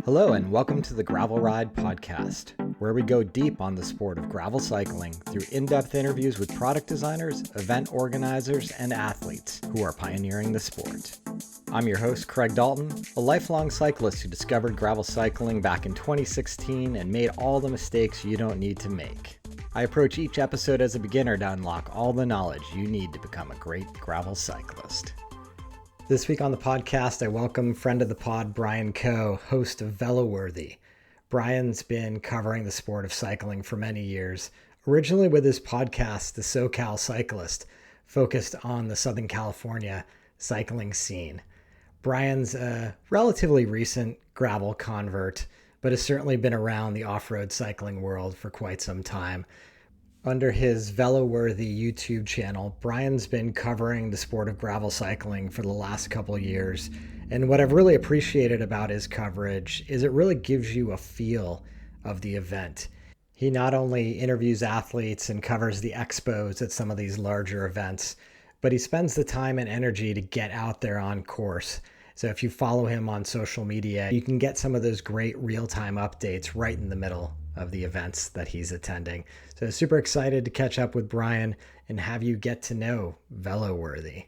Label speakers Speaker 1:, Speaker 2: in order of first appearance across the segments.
Speaker 1: Hello and welcome to the Gravel Ride podcast, where we go deep on the sport of gravel cycling through in-depth interviews with product designers, event organizers, and athletes who are pioneering the sport. I'm your host, Craig Dalton, a lifelong cyclist who discovered gravel cycling back in 2016 and made all the mistakes you don't need to make. I approach each episode as a beginner to unlock all the knowledge you need to become a great gravel cyclist. This week on the podcast, I welcome friend of the pod, Brian Coe, host of Veloworthy. Brian's been covering the sport of cycling for many years, originally with his podcast, the SoCal Cyclist, focused on the Southern California cycling scene. Brian's a relatively recent gravel convert, but has certainly been around the off-road cycling world for quite some time. Under his Veloworthy YouTube channel, Brian's been covering the sport of gravel cycling for the last couple of years. And what I've really appreciated about his coverage is it really gives you a feel of the event. He not only interviews athletes and covers the expos at some of these larger events, but he spends the time and energy to get out there on course. So if you follow him on social media, you can get some of those great real-time updates right in the middle of the events that he's attending. So super excited to catch up with Brian and have you get to know Veloworthy.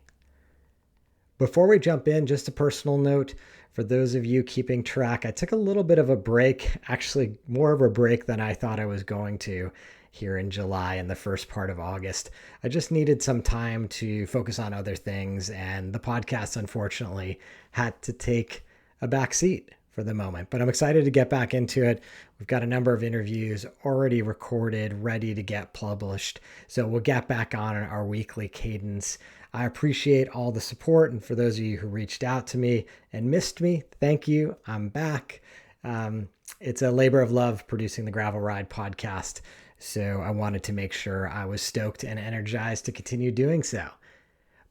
Speaker 1: Before we jump in, just a personal note for those of you keeping track. I took a little bit of a break, actually more of a break than I thought I was going to here in July and the first part of August. I just needed some time to focus on other things, and the podcast unfortunately had to take a back seat for the moment, but I'm excited to get back into it. We've got a number of interviews already recorded, ready to get published. So we'll get back on our weekly cadence. I appreciate all the support. And for those of you who reached out to me and missed me, thank you. I'm back. It's a labor of love producing the Gravel Ride podcast. So I wanted to make sure I was stoked and energized to continue doing so.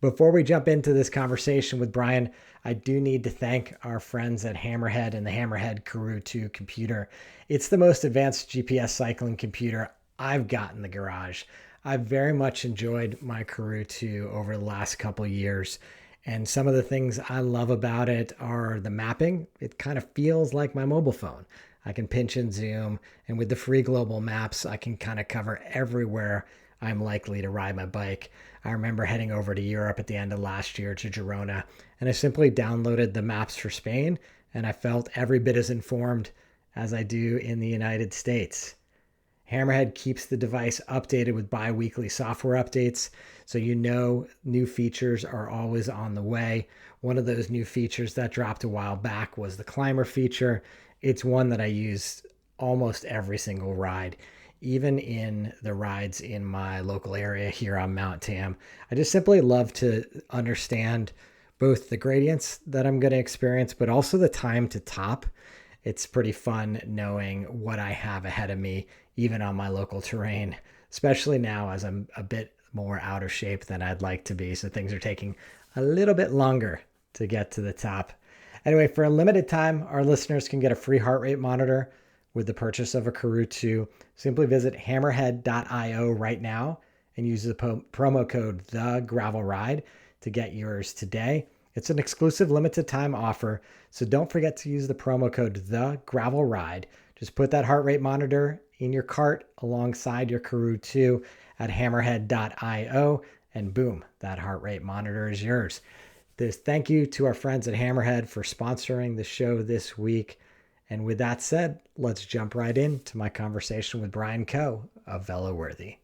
Speaker 1: Before we jump into this conversation with Brian, I do need to thank our friends at Hammerhead and the Hammerhead Karoo 2 computer. It's the most advanced GPS cycling computer I've got in the garage. I've very much enjoyed my Karoo 2 over the last couple of years. And some of the things I love about it are the mapping. It kind of feels like my mobile phone. I can pinch and zoom, and with the free global maps, I can kind of cover everywhere I'm likely to ride my bike. I remember heading over to Europe at the end of last year to Girona, and I simply downloaded the maps for Spain, and I felt every bit as informed as I do in the United States. Hammerhead keeps the device updated with bi-weekly software updates, so you know new features are always on the way. One of those new features that dropped a while back was the climber feature. It's one that I use almost every single ride. Even in the rides in my local area here on Mount Tam. I just simply love to understand both the gradients that I'm going to experience, but also the time to top. It's pretty fun knowing what I have ahead of me, even on my local terrain, especially now as I'm a bit more out of shape than I'd like to be. So things are taking a little bit longer to get to the top. Anyway, for a limited time, our listeners can get a free heart rate monitor with the purchase of a Karoo 2. Simply visit hammerhead.io right now and use the promo code TheGravelRide to get yours today. It's an exclusive limited time offer, so don't forget to use the promo code TheGravelRide. Just put that heart rate monitor in your cart alongside your Karoo 2 at hammerhead.io, and boom, that heart rate monitor is yours. Thank you to our friends at Hammerhead for sponsoring the show this week. And with that said, let's jump right into my conversation with Brian Coe of Veloworthy.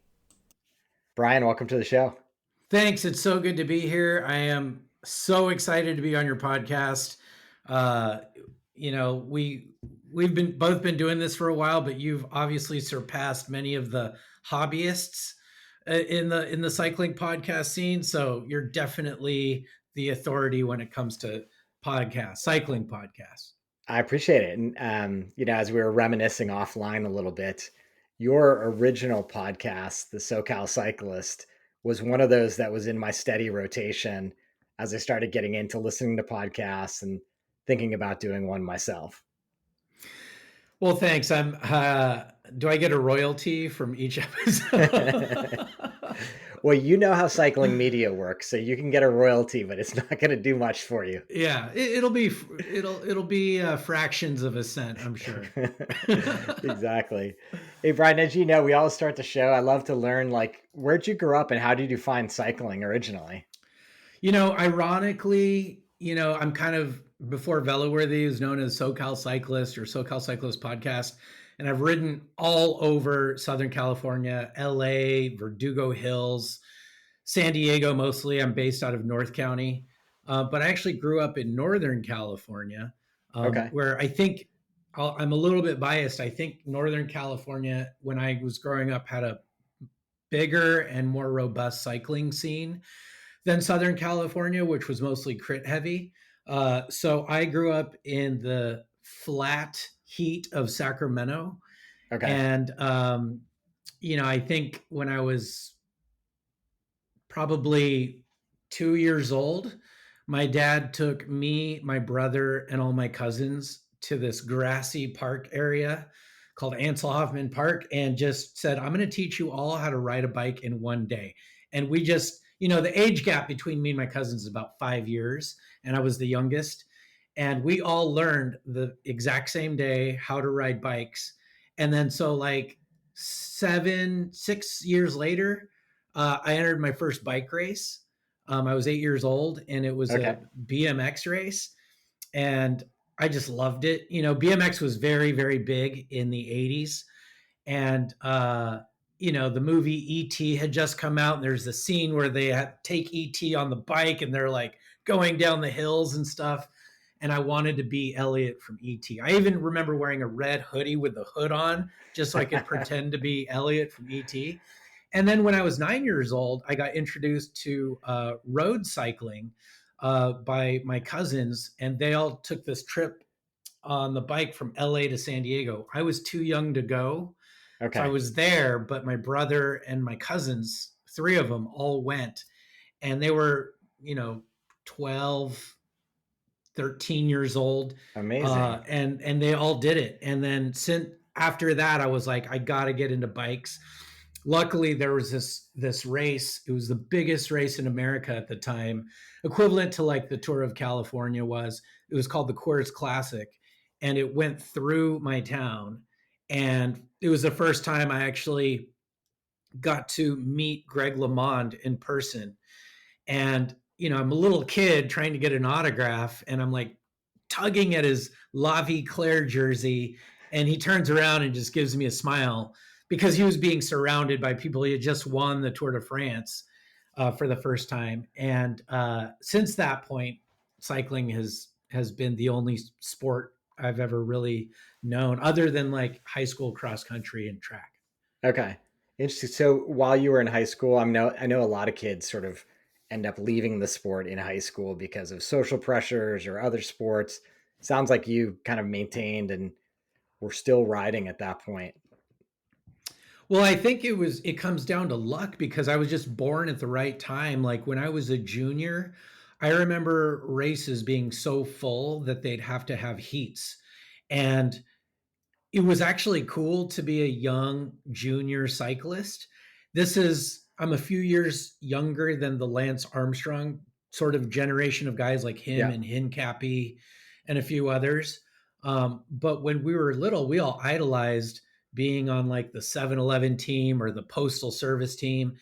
Speaker 1: Brian, welcome to the show.
Speaker 2: Thanks. It's so good to be here. I am so excited to be on your podcast. We've both been doing this for a while, but you've obviously surpassed many of the hobbyists in the cycling podcast scene. So you're definitely the authority when it comes to cycling podcasts.
Speaker 1: I appreciate it. And, as we were reminiscing offline a little bit, your original podcast, the SoCal Cyclist, was one of those that was in my steady rotation as I started getting into listening to podcasts and thinking about doing one myself.
Speaker 2: Well, thanks. Do I get a royalty from each episode?
Speaker 1: Well, you know how cycling media works, so you can get a royalty, but it's not going to do much for you.
Speaker 2: Yeah, it'll be fractions of a cent, I'm sure.
Speaker 1: Exactly. Hey, Brian, as you know, we always start the show. I love to learn, like, where'd you grow up and how did you find cycling originally?
Speaker 2: Ironically, I'm kind of before Veloworthy was known as SoCal Cyclist or SoCal Cyclist podcast, and I've ridden all over Southern California, LA, Verdugo Hills, San Diego mostly. I'm based out of North County, but I actually grew up in Northern California,
Speaker 1: Okay.
Speaker 2: where I think I'm a little bit biased. I think Northern California, when I was growing up, had a bigger and more robust cycling scene than Southern California, which was mostly crit heavy. So I grew up in the flat heat of Sacramento.
Speaker 1: Okay.
Speaker 2: And, I think when I was probably 2 years old, my dad took me, my brother, and all my cousins to this grassy park area called Ansel Hoffman Park and just said, I'm going to teach you all how to ride a bike in one day. And we just, the age gap between me and my cousins is about 5 years, and I was the youngest. And we all learned the exact same day how to ride bikes. And then, so like 6 years later, I entered my first bike race. I was 8 years old, and it was
Speaker 1: Okay.
Speaker 2: a BMX race, and I just loved it. BMX was very, very big in the '80s, and the movie E.T. had just come out, and there's a scene where they take E.T. on the bike, and they're like going down the hills and stuff. And I wanted to be Elliot from E.T. I even remember wearing a red hoodie with the hood on, just so I could pretend to be Elliot from E.T. And then when I was 9 years old, I got introduced to road cycling by my cousins, and they all took this trip on the bike from LA to San Diego. I was too young to go. So I
Speaker 1: Okay.
Speaker 2: was there, but my brother and my cousins, three of them, all went. And they were, 12, 13 years old.
Speaker 1: Amazing.
Speaker 2: And they all did it. And then since after that, I was like, I got to get into bikes. Luckily, there was this race. It was the biggest race in America at the time, equivalent to like the Tour of California was. It was called the Coors Classic, and it went through my town. And it was the first time I actually got to meet Greg LeMond in person. And I'm a little kid trying to get an autograph, and I'm like tugging at his La Vie Claire jersey, and he turns around and just gives me a smile because he was being surrounded by people. He had just won the Tour de France for the first time, and since that point, cycling has been the only sport I've ever really known, other than like high school cross country and track.
Speaker 1: Okay. Interesting. So while you were in high school, I know a lot of kids sort of end up leaving the sport in high school because of social pressures or other sports. Sounds like you kind of maintained and were still riding at that point.
Speaker 2: Well, I think it comes down to luck because I was just born at the right time. Like when I was a junior, I remember races being so full that they'd have to have heats. And it was actually cool to be a young junior cyclist. I'm a few years younger than the Lance Armstrong sort of generation of guys like him
Speaker 1: Yeah.
Speaker 2: and Hincapie and a few others. But when we were little, we all idolized being on like the 7-Eleven team or the Postal Service team.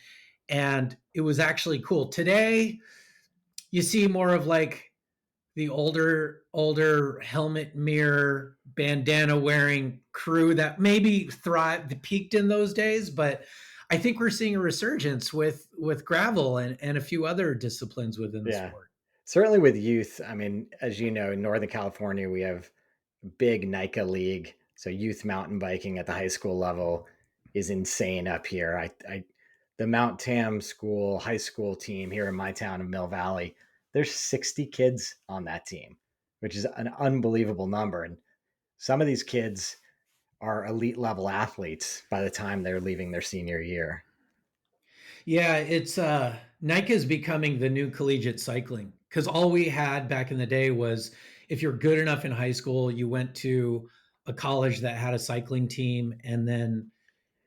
Speaker 2: And it was actually cool. Today, you see more of like the older helmet mirror bandana wearing crew that maybe thrived peaked in those days, but I think we're seeing a resurgence with gravel and a few other disciplines within the
Speaker 1: Yeah.
Speaker 2: sport.
Speaker 1: Certainly with youth. I mean, as you know, in Northern California, we have a big NICA league. So youth mountain biking at the high school level is insane up here. The Mount Tam school high school team here in my town of Mill Valley, there's 60 kids on that team, which is an unbelievable number. And some of these kids are elite level athletes by the time they're leaving their senior year.
Speaker 2: Yeah, it's NICA is becoming the new collegiate cycling because all we had back in the day was if you're good enough in high school, you went to a college that had a cycling team, and then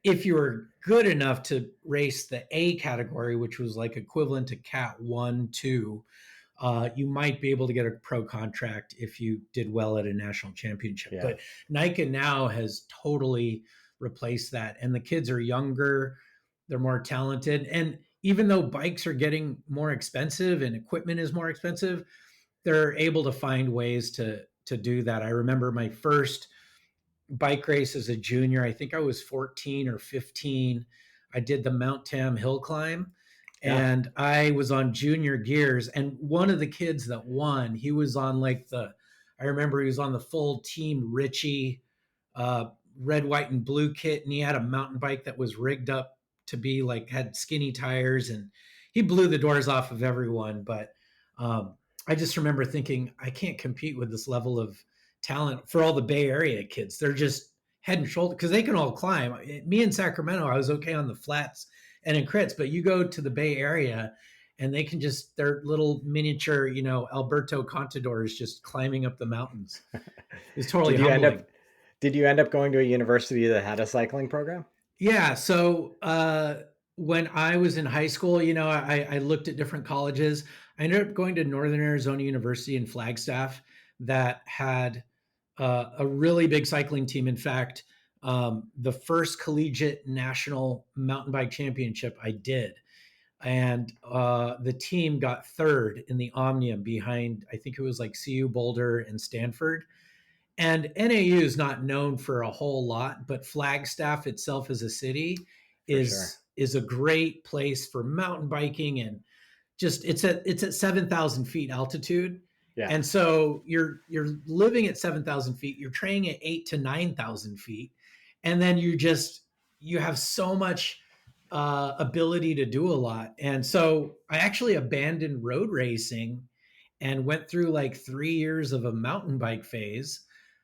Speaker 2: if you were good enough to race the A category, which was like equivalent to Cat 1, 2, you might be able to get a pro contract if you did well at a national championship.
Speaker 1: Yeah.
Speaker 2: But NICA now has totally replaced that. And the kids are younger, they're more talented. And even though bikes are getting more expensive and equipment is more expensive, they're able to find ways to do that. I remember my first bike race as a junior. I think I was 14 or 15. I did the Mount Tam hill climb, and I was on junior gears. And one of the kids that won, he was on like I remember he was on the full Team Ritchie red, white, and blue kit. And he had a mountain bike that was rigged up to be like, had skinny tires, and he blew the doors off of everyone. But I just remember thinking, I can't compete with this level of talent for all the Bay Area kids. They're just head and shoulder because they can all climb. Me in Sacramento, I was okay on the flats and in crits, but you go to the Bay Area and they can just, they're little miniature, Alberto Contadors just climbing up the mountains. It's totally humbling.
Speaker 1: Did you end up going to a university that had a cycling program?
Speaker 2: Yeah. So when I was in high school, I looked at different colleges. I ended up going to Northern Arizona University in Flagstaff that had a really big cycling team. In fact, the first collegiate national mountain bike championship I did. And the team got third in the Omnium behind, I think it was like CU Boulder and Stanford. And NAU is not known for a whole lot, but Flagstaff itself as a city is a great place for mountain biking, and just it's at 7,000 feet altitude. Yeah. And so you're living at 7,000 feet, you're training at 8,000 to 9,000 feet. And then you have so much ability to do a lot. And so I actually abandoned road racing and went through like 3 years of a mountain bike phase.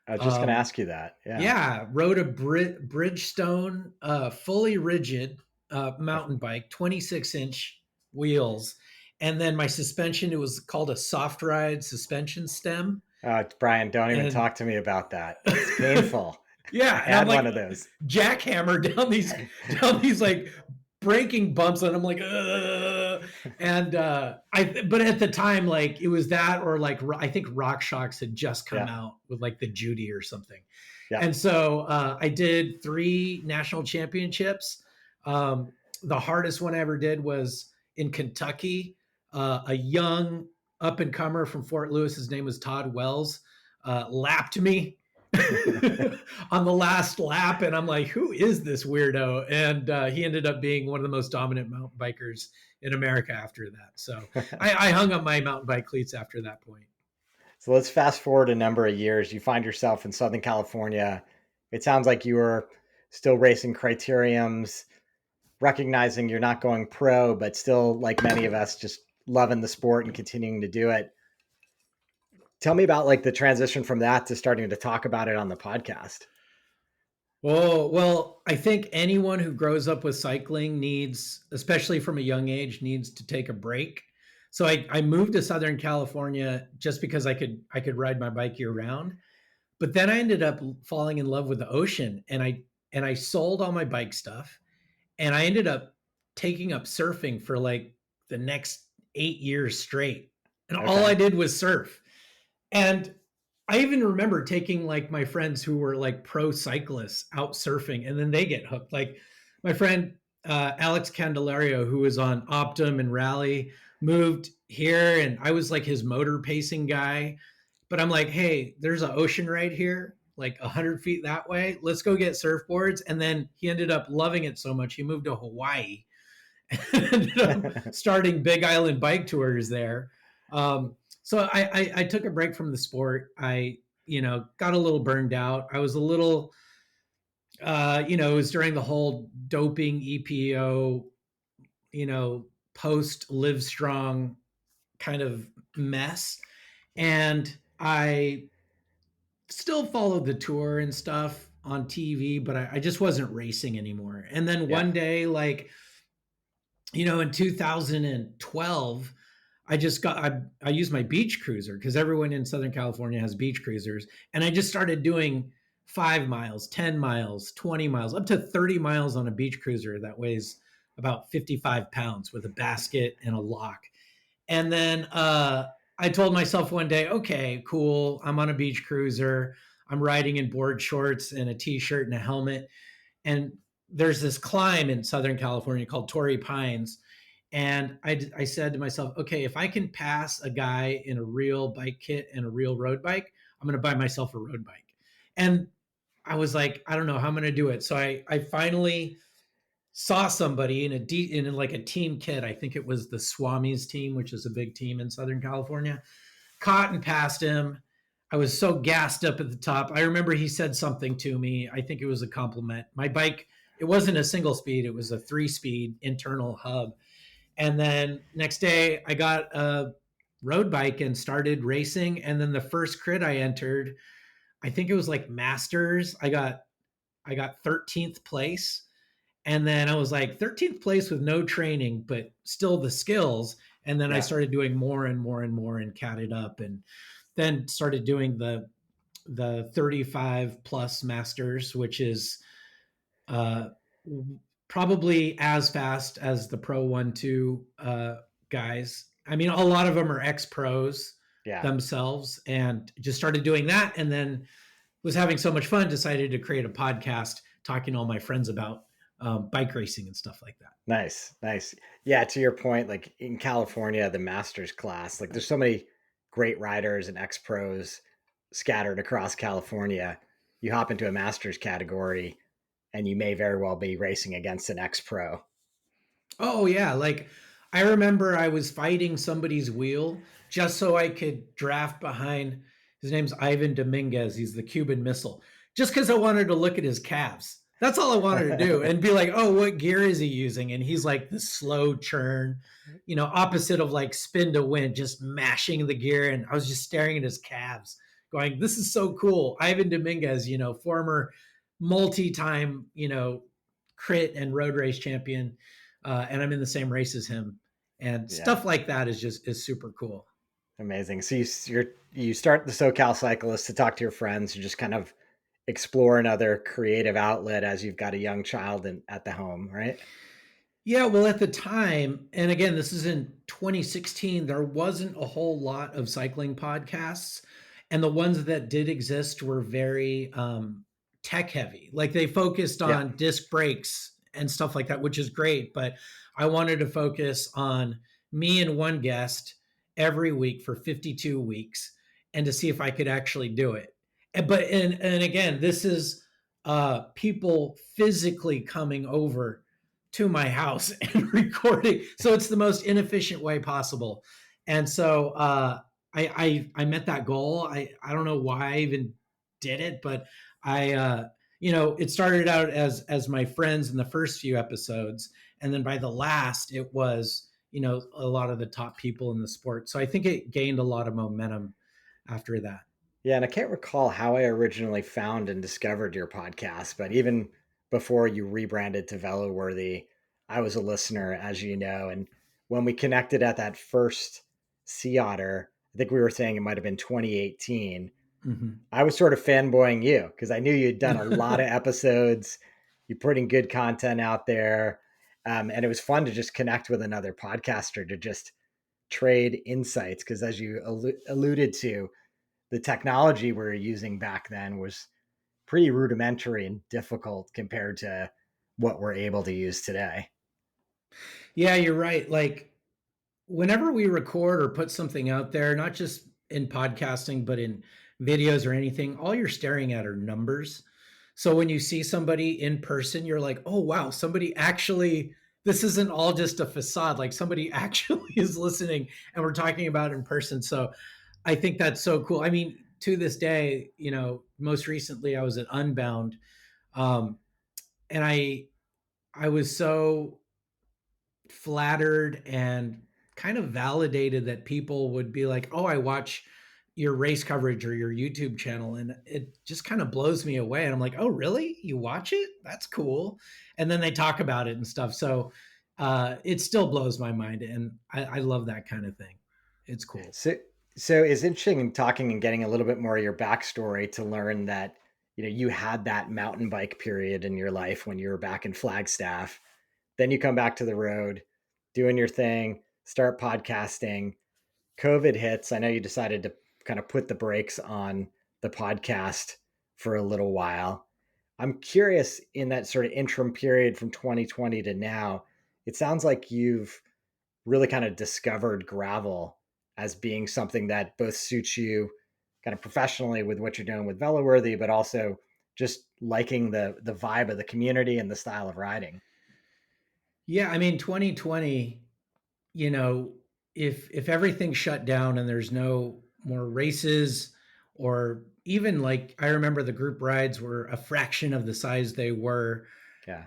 Speaker 1: I was just going to ask you that.
Speaker 2: Yeah. Rode a Bridgestone, fully rigid mountain bike, 26-inch wheels. And then my suspension, it was called a soft ride suspension stem.
Speaker 1: Brian, don't even talk to me about that. It's painful.
Speaker 2: Yeah.
Speaker 1: I had one of those.
Speaker 2: Jackhammer down these like breaking bumps, and I'm like, ugh. And but at the time, like it was that, or like I think RockShox had just come out with like the Judy or something. Yeah. And so I did 3 national championships. The hardest one I ever did was in Kentucky. A young up and comer from Fort Lewis, his name was Todd Wells, lapped me on the last lap, and I'm like, who is this weirdo? And he ended up being one of the most dominant mountain bikers in America after that. So I hung up my mountain bike cleats after that point.
Speaker 1: So let's fast forward a number of years. You find yourself in Southern California. It sounds like you were still racing criteriums, recognizing you're not going pro, but still, like many of us, just loving the sport and continuing to do it. Tell me about like the transition from that to starting to talk about it on the podcast.
Speaker 2: Well, I think anyone who grows up with cycling needs, especially from a young age, needs to take a break. So I moved to Southern California just because I could ride my bike year round. But then I ended up falling in love with the ocean, and I sold all my bike stuff, and I ended up taking up surfing for like the next 8 years straight. And all I did was surf. And I even remember taking like my friends who were like pro cyclists out surfing, and then they get hooked. Like my friend Alex Candelario, who was on Optum and Rally, moved here, and I was like his motor pacing guy. But I'm like, hey, there's an ocean right here, like 100 feet that way. Let's go get surfboards. And then he ended up loving it so much, he moved to Hawaii and ended up starting Big Island bike tours there. So I took a break from the sport. I, got a little burned out. I was a little, it was during the whole doping EPO, post Livestrong kind of mess. And I still followed the tour and stuff on TV, but I just wasn't racing anymore. And then one day, like, in 2012, I used my beach cruiser because everyone in Southern California has beach cruisers. And I just started doing 5 miles, 10 miles, 20 miles, up to 30 miles on a beach cruiser that weighs about 55 pounds with a basket and a lock. And then I told myself one day, okay, cool. I'm on a beach cruiser. I'm riding in board shorts and a t-shirt and a helmet. And there's this climb in Southern California called Torrey Pines. And I said to myself, okay, if I can pass a guy in a real bike kit and a real road bike, I'm going to buy myself a road bike. And I was like, I don't know how I'm going to do it. So I finally saw somebody in like a team kit. I think it was the Swamis team, which is a big team in Southern California. Caught and passed him. I was so gassed up at the top. I remember he said something to me. I think it was a compliment. My bike, it wasn't a single speed, it was a 3-speed internal hub. And then next day I got a road bike and started racing. And then the first crit I entered, I think it was like Masters. I got 13th place. And then I was like 13th place with no training, but still the skills. And then I started doing more and more and more and catted up, and then started doing the 35 plus masters, which is uh, probably as fast as the Pro 1-2 guys. I mean, a lot of them are ex pros themselves, and just started doing that. And then was having so much fun, decided to create a podcast talking to all my friends about bike racing and stuff like that.
Speaker 1: Nice, nice. Yeah, to your point, like in California, the masters class, like there's so many great riders and ex pros scattered across California. You hop into a masters category and you may very well be racing against an ex pro.
Speaker 2: Oh yeah, like I remember I was fighting somebody's wheel just so I could draft behind. His name's Ivan Dominguez. He's the Cuban Missile. Just because I wanted to look at his calves. That's all I wanted to do, and be like, oh, what gear is he using? And he's like the slow churn, opposite of like spin to win, just mashing the gear. And I was just staring at his calves, going, this is so cool. Ivan Dominguez, former multi-time, crit and road race champion, and I'm in the same race as him, and stuff like that is super cool.
Speaker 1: Amazing. So you start the SoCal Cyclist to talk to your friends, you just kind of explore another creative outlet as you've got a young child at the home, right?
Speaker 2: Yeah, well, at the time, and again, this is in 2016, there wasn't a whole lot of cycling podcasts. And the ones that did exist were very tech heavy. Like they focused on disc brakes and stuff like that, which is great. But I wanted to focus on me and one guest every week for 52 weeks and to see if I could actually do it. And again, this is people physically coming over to my house and recording. So it's the most inefficient way possible. And so I met that goal. I don't know why I even did it, but it started out as my friends in the first few episodes. And then by the last, it was, a lot of the top people in the sport. So I think it gained a lot of momentum after that.
Speaker 1: Yeah, and I can't recall how I originally found and discovered your podcast, but even before you rebranded to Veloworthy, I was a listener, as you know. And when we connected at that first Sea Otter, I think we were saying it might have been 2018.
Speaker 2: Mm-hmm.
Speaker 1: I was sort of fanboying you because I knew you'd done a lot of episodes. You're putting good content out there. And it was fun to just connect with another podcaster to just trade insights. Because as you alluded to, the technology we were using back then was pretty rudimentary and difficult compared to what we're able to use today.
Speaker 2: Yeah, you're right. Like whenever we record or put something out there, not just in podcasting, but in videos or anything, all you're staring at are numbers. So when you see somebody in person, you're like, oh, wow, somebody actually, this isn't all just a facade. Like somebody actually is listening and we're talking about it in person. So I think that's so cool. I mean, to this day, most recently I was at Unbound, and I was so flattered and kind of validated that people would be like, oh, I watch your race coverage or your YouTube channel. And it just kind of blows me away. And I'm like, oh, really? You watch it? That's cool. And then they talk about it and stuff. So it still blows my mind. And I love that kind of thing. It's cool.
Speaker 1: So it's interesting in talking and getting a little bit more of your backstory to learn that you had that mountain bike period in your life when you were back in Flagstaff. Then you come back to the road, doing your thing, start podcasting. COVID hits. I know you decided to kind of put the brakes on the podcast for a little while. I'm curious, in that sort of interim period from 2020 to now, it sounds like you've really kind of discovered gravel as being something that both suits you kind of professionally with what you're doing with Veloworthy, but also just liking the vibe of the community and the style of riding.
Speaker 2: Yeah, I mean, 2020, you know, if everything shut down and there's no more races, or even like I remember the group rides were a fraction of the size they were,
Speaker 1: Yeah.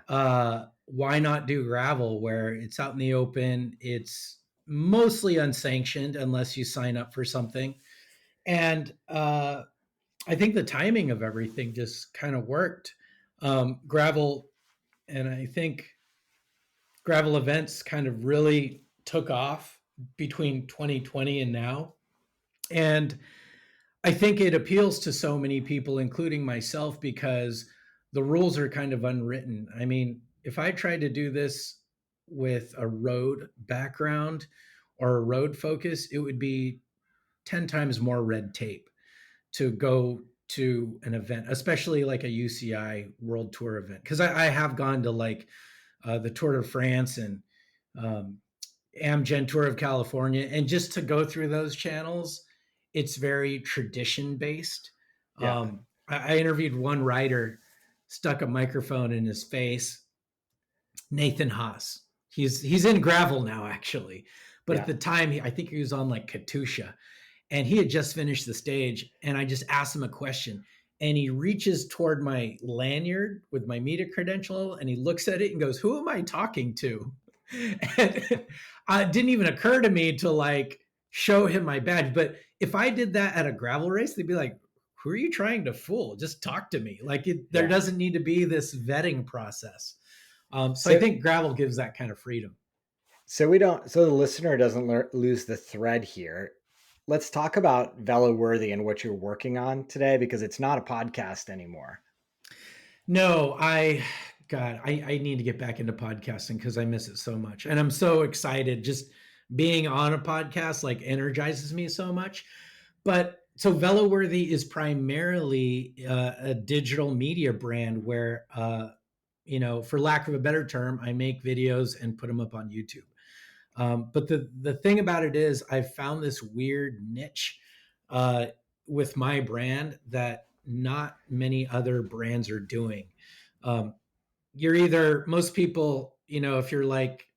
Speaker 2: why not do gravel where it's out in the open, it's mostly unsanctioned unless you sign up for something. And I think the timing of everything just kind of worked. Gravel, and I think gravel events kind of really took off between 2020 and now. And I think it appeals to so many people, including myself, because the rules are kind of unwritten. I mean, if I tried to do this with a road background or a road focus, it would be 10 times more red tape to go to an event, especially like a UCI World Tour event. Because I have gone to like the Tour de France and um, Amgen Tour of California, and just to go through those channels, it's very tradition based.
Speaker 1: Yeah.
Speaker 2: I interviewed one rider, stuck a microphone in his face, Nathan Haas. He's in gravel now actually, but at
Speaker 1: Yeah.
Speaker 2: the time I think he was on like Katusha, and he had just finished the stage, and I just asked him a question, and he reaches toward my lanyard with my media credential, and he looks at it and goes, "Who am I talking to?" And it didn't even occur to me to like show him my badge. But if I did that at a gravel race, they'd be like, "Who are you trying to fool? Just talk to me." Like there
Speaker 1: Yeah.
Speaker 2: doesn't need to be this vetting process. So I
Speaker 1: So
Speaker 2: think gravel gives that kind of freedom.
Speaker 1: so the listener doesn't lose the thread here. Let's talk about Veloworthy and what you're working on today, because it's not a podcast anymore.
Speaker 2: No, God, I need to get back into podcasting because I miss it so much. And I'm so excited. Just being on a podcast like energizes me so much. But so Veloworthy is primarily a digital media brand where, for lack of a better term, I make videos and put them up on YouTube. But the thing about it is, I've found this weird niche uh, with my brand that not many other brands are doing. Um, you're either most people, if you're like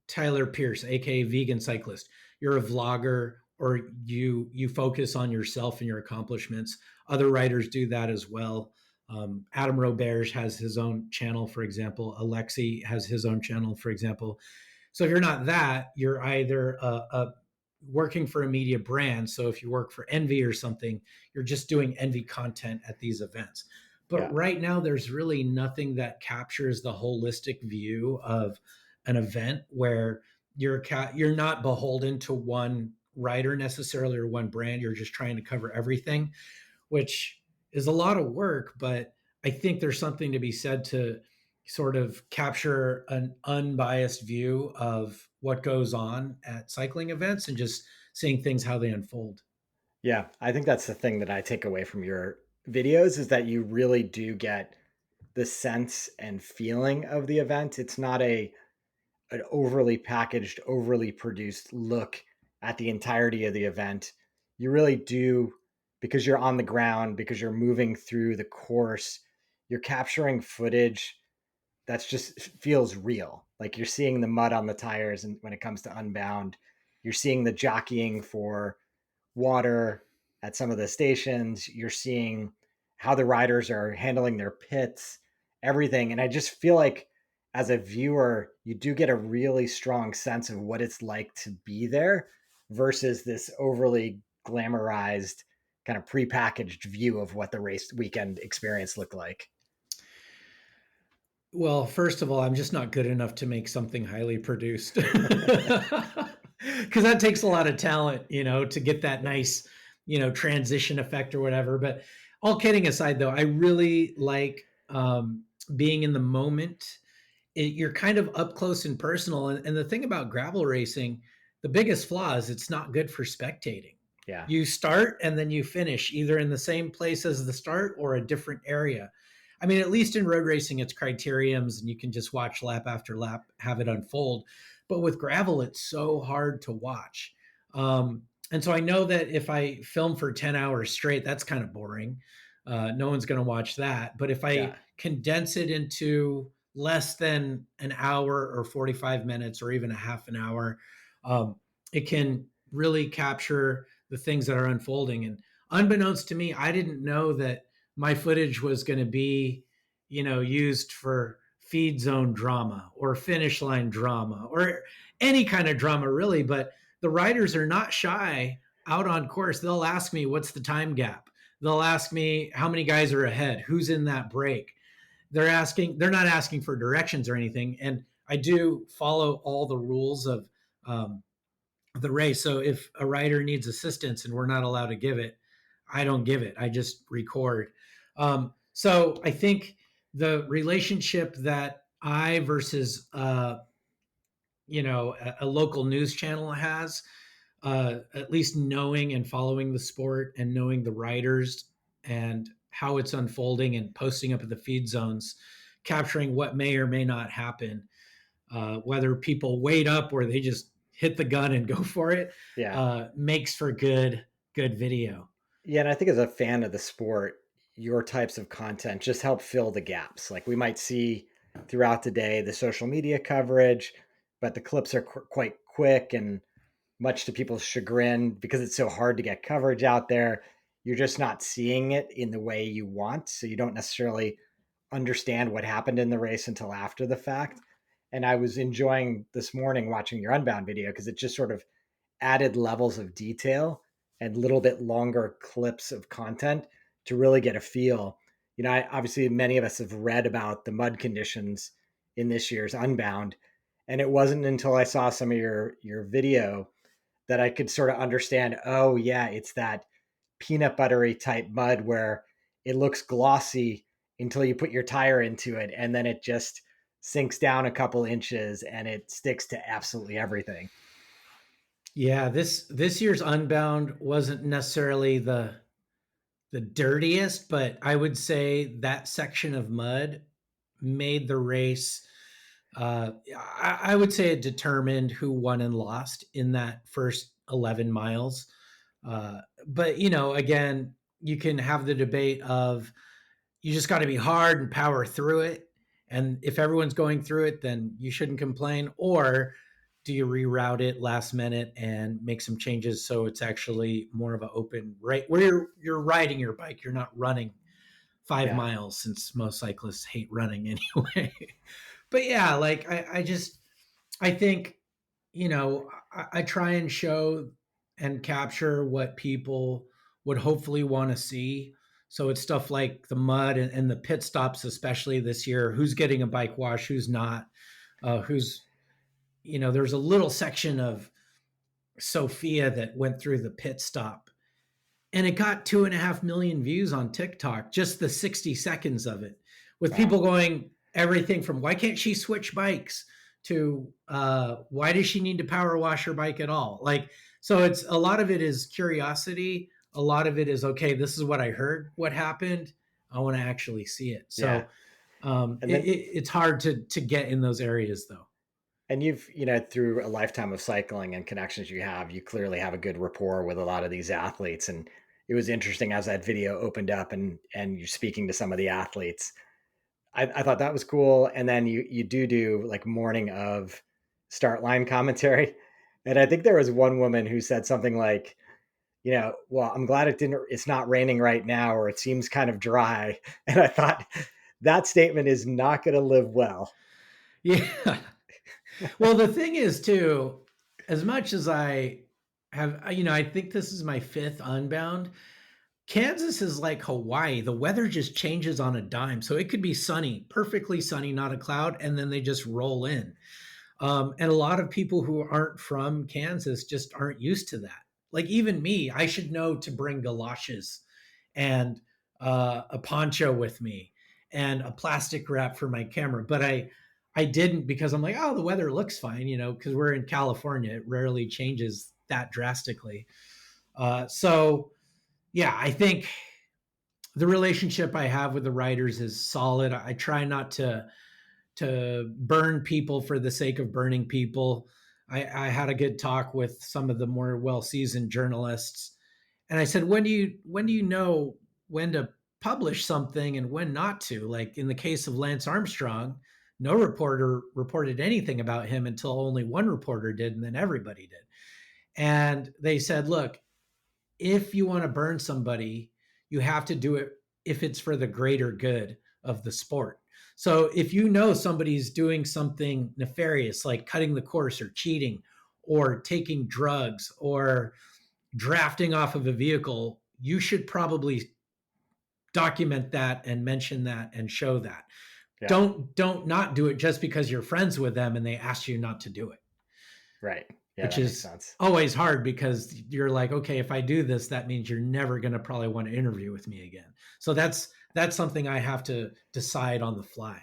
Speaker 2: Tyler Pierce, aka Vegan Cyclist, you're a vlogger, or you focus on yourself and your accomplishments. Other writers do that as well. Adam Roberge has his own channel, for example. Alexi has his own channel, for example. So if you're not that, you're either working for a media brand. So if you work for Envy or something, you're just doing Envy content at these events. But
Speaker 1: Yeah.
Speaker 2: right now, there's really nothing that captures the holistic view of an event where you're not beholden to one writer necessarily or one brand. You're just trying to cover everything, which is a lot of work. But I think there's something to be said to sort of capture an unbiased view of what goes on at cycling events and just seeing things how they unfold.
Speaker 1: Yeah, I think that's the thing that I take away from your videos, is that you really do get the sense and feeling of the event. It's not an overly packaged, overly produced look at the entirety of the event. You really do, because you're on the ground, because you're moving through the course, you're capturing footage that's just feels real. Like you're seeing the mud on the tires, and when it comes to Unbound, you're seeing the jockeying for water at some of the stations. You're seeing how the riders are handling their pits, everything. And I just feel like as a viewer, you do get a really strong sense of what it's like to be there versus this overly glamorized kind of prepackaged view of what the race weekend experience looked like.
Speaker 2: Well, first of all, I'm just not good enough to make something highly produced. Because that takes a lot of talent, to get that nice transition effect or whatever. But all kidding aside, though, I really like being in the moment. You're kind of up close and personal. And the thing about gravel racing, the biggest flaw is it's not good for spectating.
Speaker 1: Yeah.
Speaker 2: You start and then you finish either in the same place as the start or a different area. I mean, at least in road racing, it's criteriums and you can just watch lap after lap, have it unfold. But with gravel, it's so hard to watch. And so I know that if I film for 10 hours straight, that's kind of boring. No one's going to watch that. But if I condense it into less than an hour or 45 minutes or even a half an hour, it can really capture the things that are unfolding. And unbeknownst to me, I didn't know that my footage was going to be, used for feed zone drama or finish line drama or any kind of drama really. But the riders are not shy out on course. They'll ask me, what's the time gap? They'll ask me how many guys are ahead, who's in that break. They're not asking for directions or anything. And I do follow all the rules of the race. So if a rider needs assistance and we're not allowed to give it, I don't give it. I just record. So I think the relationship that I versus a local news channel has, at least knowing and following the sport and knowing the riders and how it's unfolding and posting up at the feed zones, capturing what may or may not happen, whether people wait up or they just hit the gun and go for it, makes for good video.
Speaker 1: Yeah, and I think as a fan of the sport, your types of content just help fill the gaps. Like we might see throughout the day the social media coverage, but the clips are quite quick and much to people's chagrin because it's so hard to get coverage out there. You're just not seeing it in the way you want. So you don't necessarily understand what happened in the race until after the fact. And I was enjoying this morning watching your Unbound video because it just sort of added levels of detail and a little bit longer clips of content to really get a feel. Obviously many of us have read about the mud conditions in this year's Unbound, and it wasn't until I saw some of your video that I could sort of understand, oh yeah, it's that peanut buttery type mud where it looks glossy until you put your tire into it and then it just sinks down a couple inches and it sticks to absolutely everything.
Speaker 2: Yeah, this year's Unbound wasn't necessarily the dirtiest, but I would say that section of mud made the race. I would say it determined who won and lost in that first 11 miles. But again, you can have the debate of you just got to be hard and power through it. And if everyone's going through it, then you shouldn't complain. Or do you reroute it last minute and make some changes so it's actually more of an open right where you're riding your bike, you're not running 5 miles, since most cyclists hate running anyway. But yeah, like I think, I try and show and capture what people would hopefully want to see. So it's stuff like the mud and the pit stops, especially this year, who's getting a bike wash, who's not, who's, there's a little section of Sophia that went through the pit stop and it got 2.5 million views on TikTok, just the 60 seconds of it, with people going everything from why can't she switch bikes to why does she need to power wash her bike at all? Like, so it's a lot of it is curiosity. A lot of it is, okay, this is what I heard, what happened. I want to actually see it. So it's hard to get in those areas though.
Speaker 1: And you've, through a lifetime of cycling and connections you clearly have a good rapport with a lot of these athletes. And it was interesting as that video opened up and you're speaking to some of the athletes. I thought that was cool. And then you do like morning of start line commentary. And I think there was one woman who said something like, well, I'm glad it's not raining right now, or it seems kind of dry. And I thought that statement is not going to live well.
Speaker 2: Yeah. Well, the thing is too, as much as I have, I think this is my 5th Unbound. Kansas is like Hawaii. The weather just changes on a dime. So it could be sunny, perfectly sunny, not a cloud, and then they just roll in. And a lot of people who aren't from Kansas just aren't used to that. Like even me, I should know to bring galoshes and a poncho with me and a plastic wrap for my camera. But I didn't because I'm like, oh, the weather looks fine, because we're in California. It rarely changes that drastically. So yeah, I think the relationship I have with the riders is solid. I try not to burn people for the sake of burning people. I had a good talk with some of the more well-seasoned journalists, and I said, when do you know when to publish something and when not to? Like in the case of Lance Armstrong, no reporter reported anything about him until only one reporter did, and then everybody did. And they said, look, if you want to burn somebody, you have to do it if it's for the greater good of the sport. So if you know somebody's doing something nefarious, like cutting the course or cheating or taking drugs or drafting off of a vehicle, you should probably document that and mention that and show that.
Speaker 1: Yeah.
Speaker 2: Don't not do it just because you're friends with them and they ask you not to do it.
Speaker 1: Right. Yeah,
Speaker 2: Which
Speaker 1: that makes
Speaker 2: is
Speaker 1: sense.
Speaker 2: always hard because you're like, okay, if I do this, that means you're never going to probably want to interview with me again. So that's something I have to decide on the fly.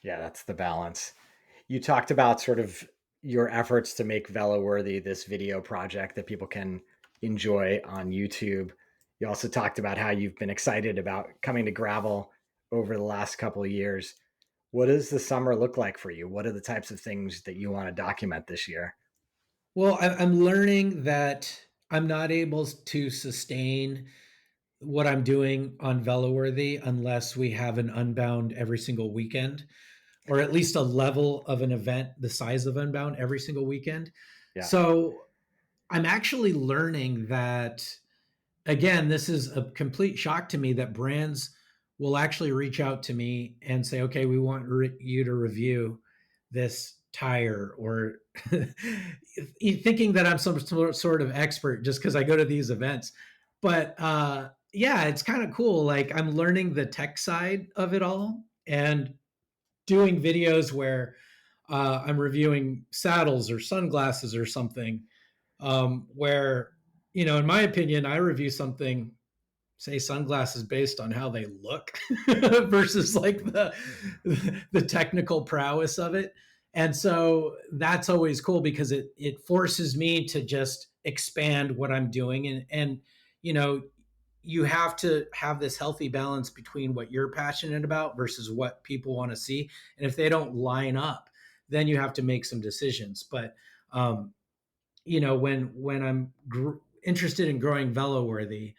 Speaker 1: Yeah, that's the balance. You talked about sort of your efforts to make Veloworthy this video project that people can enjoy on YouTube. You also talked about how you've been excited about coming to gravel over the last couple of years. What does the summer look like for you? What are the types of things that you want to document this year?
Speaker 2: Well, I'm learning that I'm not able to sustain what I'm doing on Veloworthy unless we have an Unbound every single weekend, or at least a level of an event the size of Unbound every single weekend.
Speaker 1: Yeah.
Speaker 2: So I'm actually learning that, again, this is a complete shock to me that brands will actually reach out to me and say, okay, we want you to review this tire, or thinking that I'm some sort of expert just because I go to these events. But yeah, it's kind of cool. Like I'm learning the tech side of it all and doing videos where I'm reviewing saddles or sunglasses or something, where, in my opinion, I review something, say sunglasses, based on how they look versus like the technical prowess of it. And so that's always cool because it forces me to just expand what I'm doing. And you know you have to have this healthy balance between what you're passionate about versus what people want to see. And if they don't line up, then you have to make some decisions. But when I'm interested in growing Veloworthy,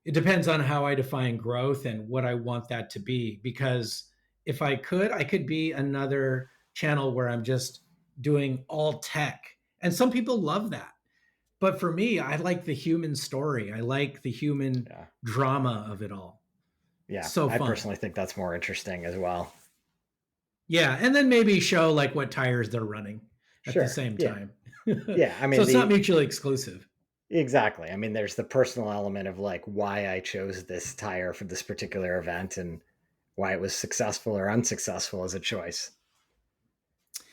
Speaker 2: it depends on how I define growth and what I want that to be. Because if I could be another channel where I'm just doing all tech. And some people love that. But for me, I like the human story. I like the human
Speaker 1: Yeah.
Speaker 2: drama of it all.
Speaker 1: Yeah.
Speaker 2: So
Speaker 1: I
Speaker 2: fun.
Speaker 1: personally think that's more interesting as well.
Speaker 2: Yeah. And then maybe show like what tires they're running at the same time.
Speaker 1: Yeah. I mean,
Speaker 2: so it's not mutually exclusive.
Speaker 1: Exactly. I mean, there's the personal element of like why I chose this tire for this particular event and why it was successful or unsuccessful as a choice.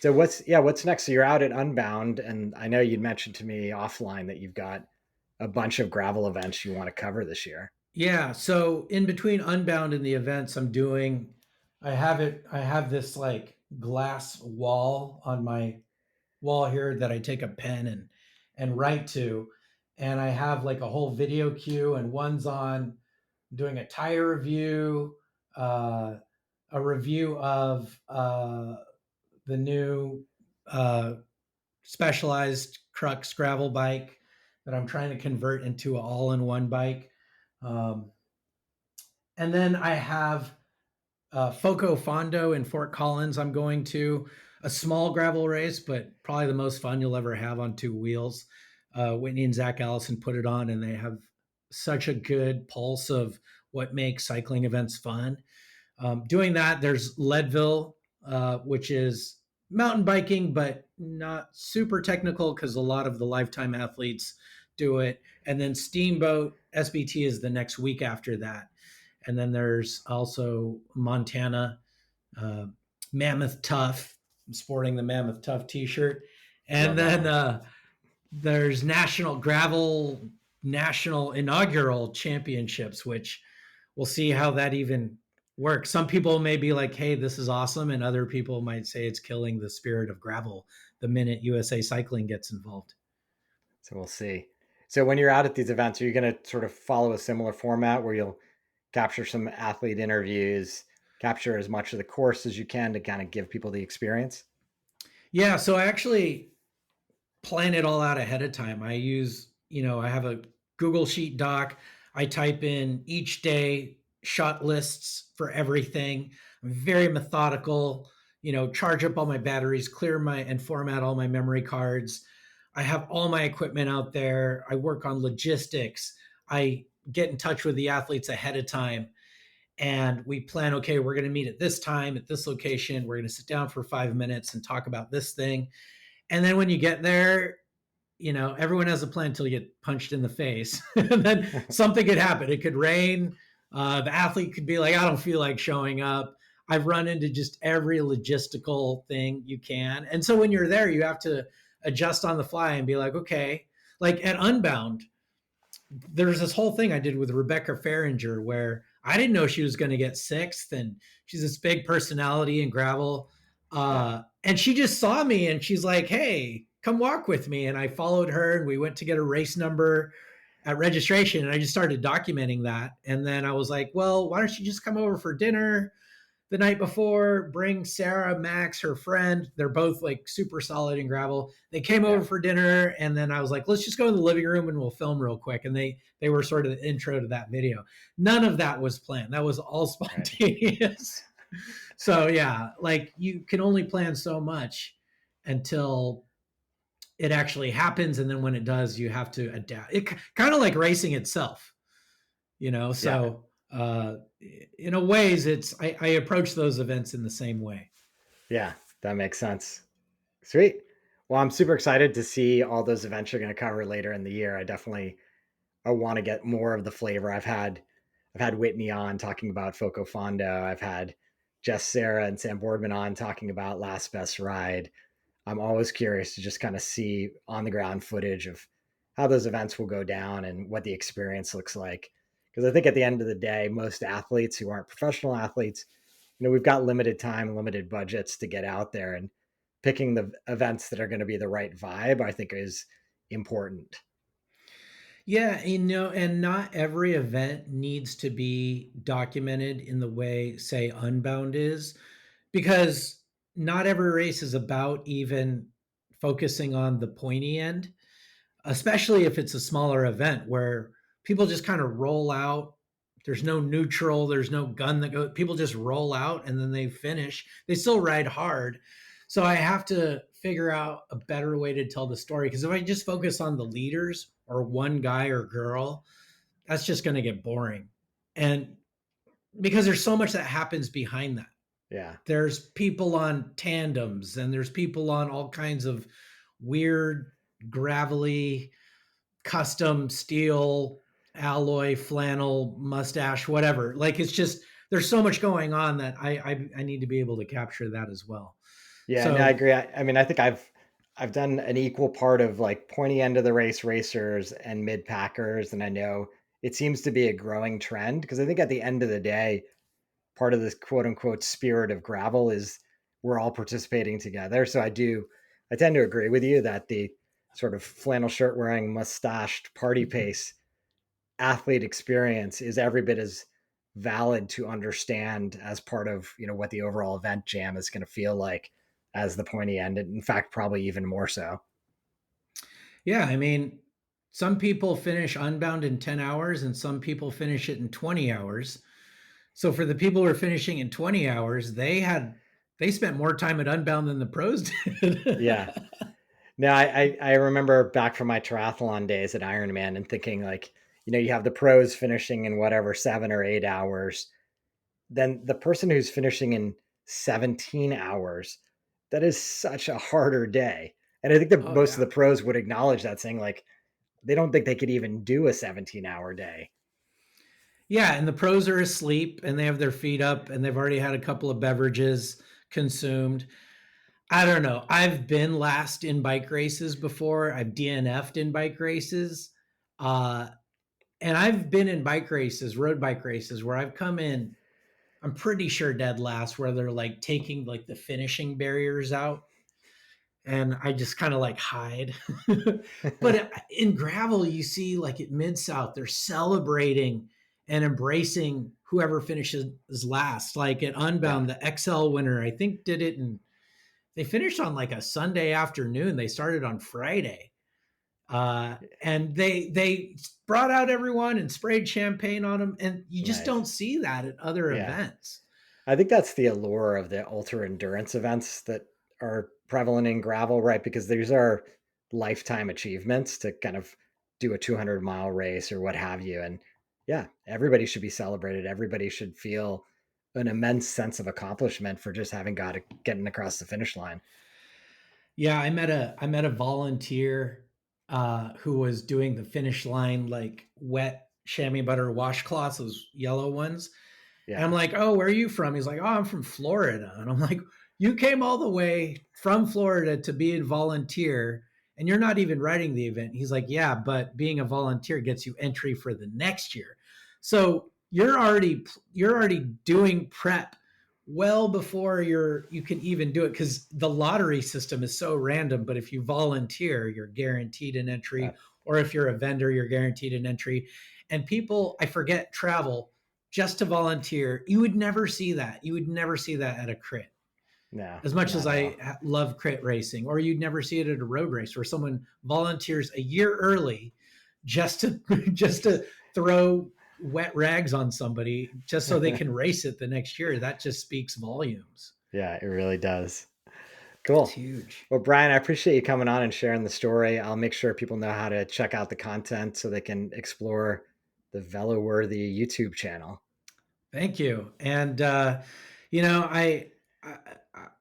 Speaker 1: So what's next? So you're out at Unbound, and I know you'd mentioned to me offline that you've got a bunch of gravel events you want to cover this year.
Speaker 2: Yeah. So in between Unbound and the events I'm doing, I have this like glass wall on my wall here that I take a pen and write to. And I have like a whole video queue, and one's on doing a tire review, uh, a review of the new uh, specialized Crux gravel bike that I'm trying to convert into an all-in-one bike. Um, and then I have Foco Fondo in Fort Collins. I'm going to a small gravel race, but probably the most fun you'll ever have on two wheels. Whitney and Zach Allison put it on, and they have such a good pulse of what makes cycling events fun. Doing that, there's Leadville, which is mountain biking, but not super technical because a lot of the lifetime athletes do it. And then Steamboat SBT is the next week after that. And then there's also Montana, uh, Mammoth Tough. I'm sporting the Mammoth Tough t-shirt. And then there's national inaugural championships, which we'll see how that even works. Some people may be like, hey, this is awesome. And other people might say it's killing the spirit of gravel the minute USA Cycling gets involved.
Speaker 1: So we'll see. So when you're out at these events, are you going to sort of follow a similar format where you'll capture some athlete interviews, capture as much of the course as you can to kind of give people the experience?
Speaker 2: Yeah. So I actually plan it all out ahead of time. I use, I have a Google Sheet doc. I type in each day shot lists for everything. I'm very methodical, charge up all my batteries, and format all my memory cards. I have all my equipment out there. I work on logistics. I get in touch with the athletes ahead of time and we plan, okay, we're going to meet at this time at this location. We're going to sit down for 5 minutes and talk about this thing. And then when you get there, everyone has a plan until you get punched in the face. And then something could happen. It could rain. The athlete could be like, I don't feel like showing up. I've run into just every logistical thing you can. And so when you're there, you have to adjust on the fly and be like, okay, like at Unbound, there's this whole thing I did with Rebecca Faringer where I didn't know she was going to get sixth, and she's this big personality in gravel. And she just saw me and she's like, hey, come walk with me. And I followed her and we went to get a race number at registration. And I just started documenting that. And then I was like, well, why don't you just come over for dinner the night before, bring Sarah, Max, her friend. They're both like super solid in gravel. They came over for dinner. And then I was like, let's just go in the living room and we'll film real quick. And they were sort of the intro to that video. None of that was planned. That was all spontaneous. Right. So yeah, like you can only plan so much until it actually happens. And then when it does, you have to adapt. It kind of like racing itself, so in a ways I approach those events in the same way.
Speaker 1: Yeah, that makes sense. Sweet. Well, I'm super excited to see all those events you're going to cover later in the year. I want to get more of the flavor. I've had Whitney on talking about Foco Fondo. I've had Jess Sarah and Sam Boardman on talking about Last Best Ride. I'm always curious to just kind of see on the ground footage of how those events will go down and what the experience looks like. Because I think at the end of the day, most athletes who aren't professional athletes, we've got limited time, limited budgets to get out there, and picking the events that are going to be the right vibe, I think, is important.
Speaker 2: Yeah, and not every event needs to be documented in the way, say, Unbound is, because not every race is about even focusing on the pointy end, especially if it's a smaller event where people just kind of roll out. There's no neutral, there's no gun that goes, people just roll out and then they finish. They still ride hard. So I have to figure out a better way to tell the story, because if I just focus on the leaders or one guy or girl, that's just going to get boring. And because there's so much that happens behind that.
Speaker 1: Yeah.
Speaker 2: There's people on tandems and there's people on all kinds of weird, gravelly, custom steel, alloy, flannel, mustache, whatever. Like it's just, there's so much going on that I need to be able to capture that as well.
Speaker 1: Yeah, so, I agree. I mean, I think I've done an equal part of like pointy end of the race racers and mid packers. And I know it seems to be a growing trend, because I think at the end of the day, part of this quote unquote spirit of gravel is we're all participating together. So I tend to agree with you that the sort of flannel shirt wearing, mustached party pace athlete experience is every bit as valid to understand as part of, what the overall event jam is going to feel like as the pointy end. And in fact, probably even more so.
Speaker 2: Yeah. I mean, some people finish Unbound in 10 hours and some people finish it in 20 hours. So for the people who are finishing in 20 hours, they spent more time at Unbound than the pros did.
Speaker 1: Yeah. No, I remember back from my triathlon days at Ironman and thinking like, you have the pros finishing in whatever 7 or 8 hours. Then the person who's finishing in 17 hours, that is such a harder day. And I think that most of the pros would acknowledge that, saying like, they don't think they could even do a 17-hour day.
Speaker 2: Yeah. And the pros are asleep and they have their feet up and they've already had a couple of beverages consumed. I don't know. I've been last in bike races before. I've DNF'd in bike races. Uh, and I've been in bike races, road bike races, where I've come in, I'm pretty sure dead last, where they're like taking like the finishing barriers out. And I just kind of like hide. But in gravel, you see like at Mid South, they're celebrating and embracing whoever finishes last. Like at
Speaker 1: Yeah,
Speaker 2: Unbound, the XL winner, I think did it in, they finished on like a Sunday afternoon. They started on Friday. And they brought out everyone and sprayed champagne on them. And you just
Speaker 1: nice.
Speaker 2: don't see that at other
Speaker 1: Yeah.
Speaker 2: events.
Speaker 1: I think that's the allure of the ultra endurance events that are prevalent in gravel, right? Because these are lifetime achievements to kind of do a 200-mile race or what have you. And yeah, everybody should be celebrated. Everybody should feel an immense sense of accomplishment for just having got it, getting across the finish line.
Speaker 2: Yeah, I met a volunteer who was doing the finish line like wet chamois butter washcloths, those yellow ones. And
Speaker 1: Yeah.
Speaker 2: I'm like, "Oh, where are you from?" He's like, "Oh, I'm from Florida." And I'm like, "You came all the way from Florida to be a volunteer, and you're not even writing the event." He's like, "Yeah, but being a volunteer gets you entry for the next year." So you're already doing prep well before you can even do it, because the lottery system is so random. But if you volunteer, you're guaranteed an
Speaker 1: Uh,
Speaker 2: entry, or if you're a vendor, you're guaranteed an entry. And people, I forget, travel just to volunteer. You would never see that. You would never see that at a crit.
Speaker 1: no,
Speaker 2: As much as
Speaker 1: not at all.
Speaker 2: I love crit racing, or you'd never see it at a road race where someone volunteers a year early just to just to throw wet rags on somebody just so they can race it the next year. That just speaks volumes.
Speaker 1: Yeah, it really does.
Speaker 2: It's
Speaker 1: Cool.
Speaker 2: huge.
Speaker 1: Well, Brian, I appreciate you coming on and sharing the story. I'll make sure people know how to check out the content so they can explore the Veloworthy YouTube channel.
Speaker 2: Thank you. And you know, I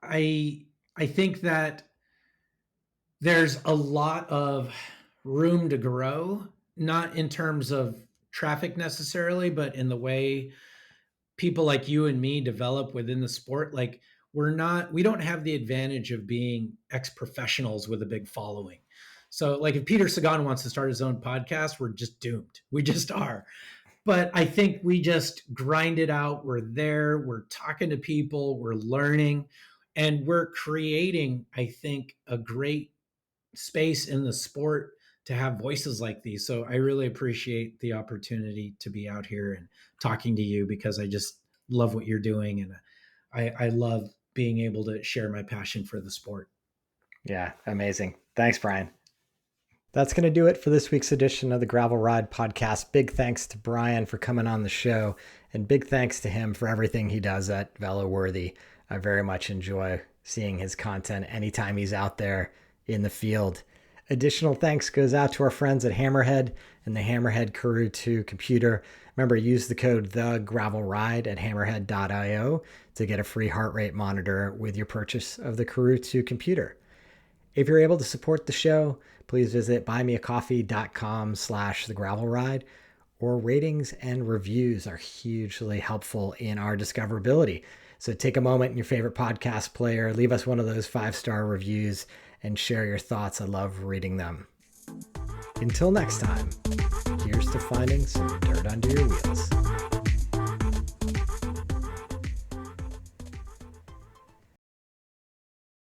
Speaker 2: I I think that there's a lot of room to grow, not in terms of traffic necessarily, but in the way people like you and me develop within the sport. Like we don't have the advantage of being ex-professionals with a big following. So like if Peter Sagan wants to start his own podcast, we're just doomed. We just are. But I think we just grind it out. We're there, we're talking to people, we're learning, and we're creating, I think, a great space in the sport to have voices like these. So I really appreciate the opportunity to be out here and talking to you, because I just love what you're doing. And I love being able to share my passion for the sport.
Speaker 1: Yeah, amazing. Thanks, Brian. That's going to do it for this week's edition of the Gravel Ride Podcast. Big thanks to Brian for coming on the show, and big thanks to him for everything he does at Veloworthy. I very much enjoy seeing his content anytime he's out there in the field. Additional thanks goes out to our friends at Hammerhead and the Hammerhead Karoo 2 computer. Remember, use the code THEGRAVELRIDE at hammerhead.io to get a free heart rate monitor with your purchase of the Karoo 2 computer. If you're able to support the show, please visit buymeacoffee.com/thegravelride, or ratings and reviews are hugely helpful in our discoverability. So take a moment in your favorite podcast player, leave us one of those 5-star reviews, and share your thoughts. I love reading them. Until next time, here's to finding some dirt under your wheels.